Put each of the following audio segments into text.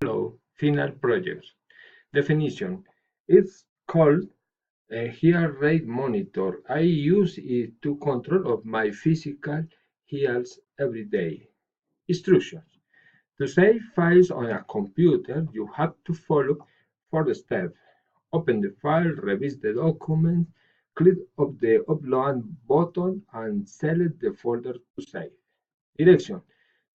final project. Definition. It's called a heart rate monitor. I use it to control of my physical health every day. Instructions. To save files on a computer, you have to follow four steps. Open the file, revise the document, click on the upload button, and select the folder to save. Direction.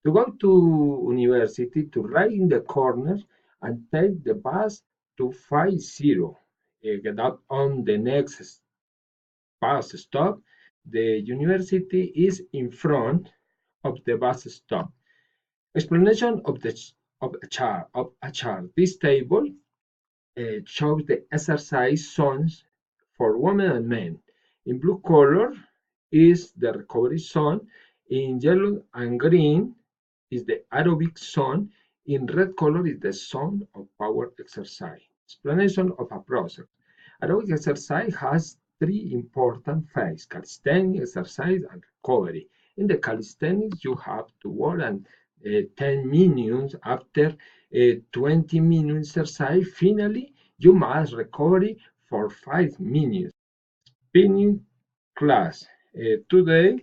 To go to university, to right in the corner and take the bus to 50. Get out on the next bus stop. The university is in front of the bus stop. Explanation of a chart. This table shows the exercise zones for women and men. In blue color is the recovery zone. In yellow and green is the aerobic zone. In red color is the zone of power exercise. Explanation of a process. Aerobic exercise has three important phases: calisthenics, exercise, and recovery. In the calisthenics, you have to work and 10 minutes after 20 minutes exercise. Finally, you must recover for 5 minutes. Spinning class. Today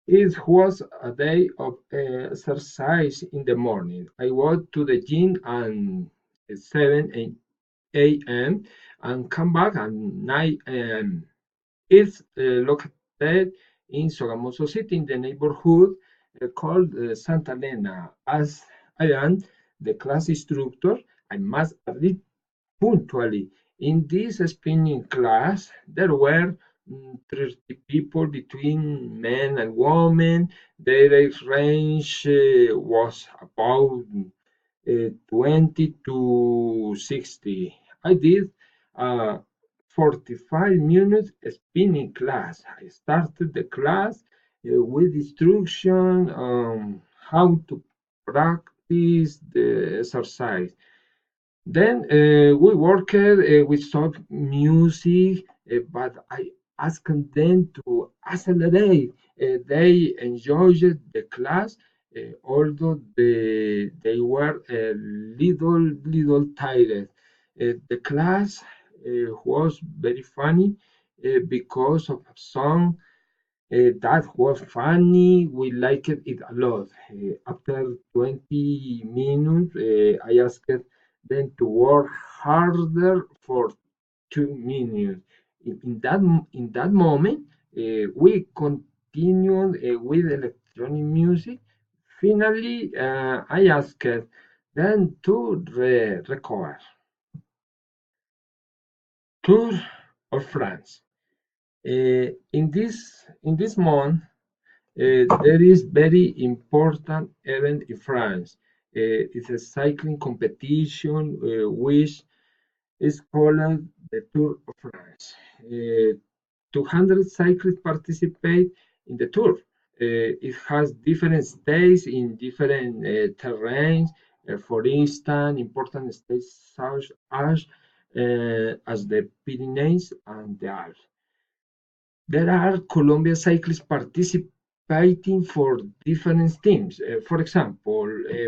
it was a day of exercise in the morning. I went to the gym at 7 a.m. and come back at 9 a.m. It's located in Sogamoso City in the neighborhood called Santa Elena. As I am the class instructor, I must arrive punctually. In this spinning class, there were 30 people between men and women. Their age range was about 20 to 60. I did a 45 minutes spinning class. I started the class with instruction on how to practice the exercise. Then we worked with some music, but I asked them to accelerate. They enjoyed the class, although they were a little tired. The class was very funny because of a song that was funny. We liked it a lot. After 20 minutes, I asked them to work harder for 2 minutes. In that moment, we continued with electronic music. Finally, I asked them to recover. Tour of France. In this month, there is very important event in France. It's a cycling competition which is called the Tour of France. 200 cyclists participate in the tour. It has different stages in different terrains. For instance, important stages such as the Pyrenees and the Alps. There are Colombia cyclists participating for different teams. For example,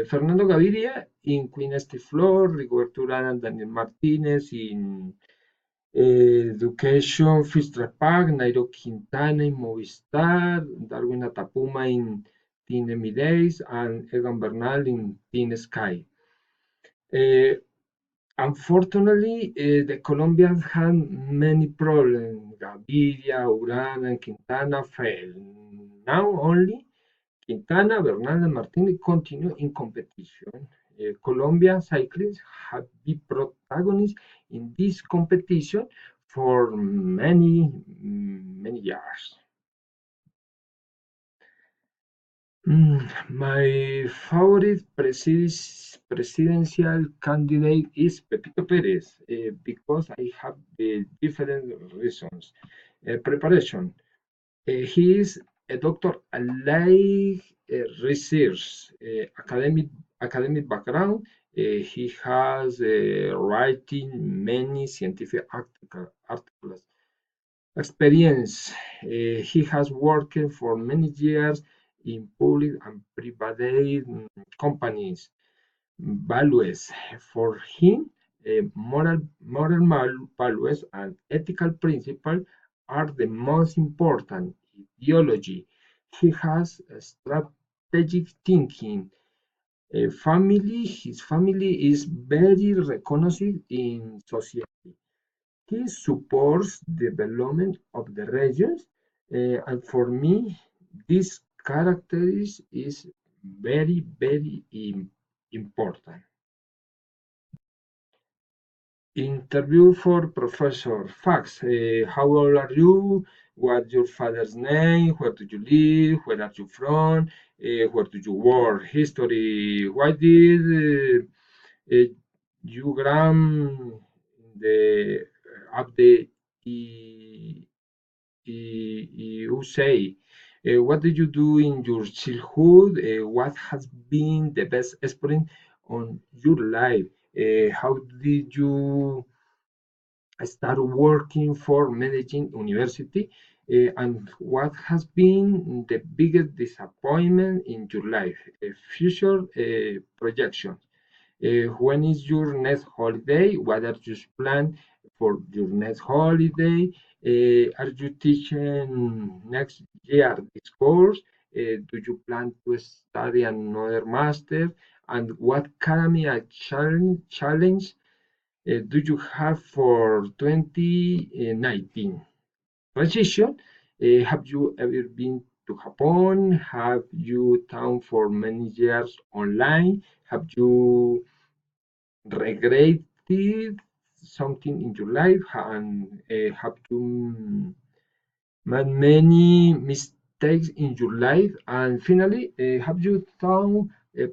Fernando Gaviria in Queen Flor, Rigoberto Urán and Daniel Martinez in Education Fistra Park, Nairo Quintana in Movistar, Darwin Atapuma in Team Emirates, and Egan Bernal in Team Sky. Uh, Unfortunately, the Colombians had many problems. Gaviria, Urán, and Quintana failed. Now only Quintana, Bernal, and Martinez continue in competition. Colombian cyclists have been protagonists in this competition for many years. My favorite presidential candidate is Pepito Perez because I have different reasons. Preparation. He is a doctor allied research academic background. He has writing many scientific articles. Experience. He has worked for many years in public and private companies. values. For him, moral values and ethical principles are the most important ideology. He has a strategic thinking. His family is very recognized in society. He supports development of the regions, and for me, this character is very important. Interview for professor. Facts. How old are you? What's your father's name? Where do you live? Where are you from? Where do you work? History. Why did you gram the update? You say, what did you do in your childhood? What has been the best experience on your life? How did you start working for managing university? And what has been the biggest disappointment in your life? Future projection. When is your next holiday? What are your plans for your next holiday? Are you teaching next year this course? Do you plan to study another master? And what academic challenge do you have for 2019? Transition. Have you ever been to Japan? Have you taught for many years online? Have you regretted something in your life and have you made many mistakes in your life? And finally, have you done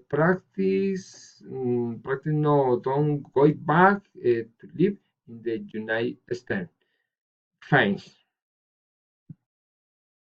practice no, don't go back to live in the United States? Fine.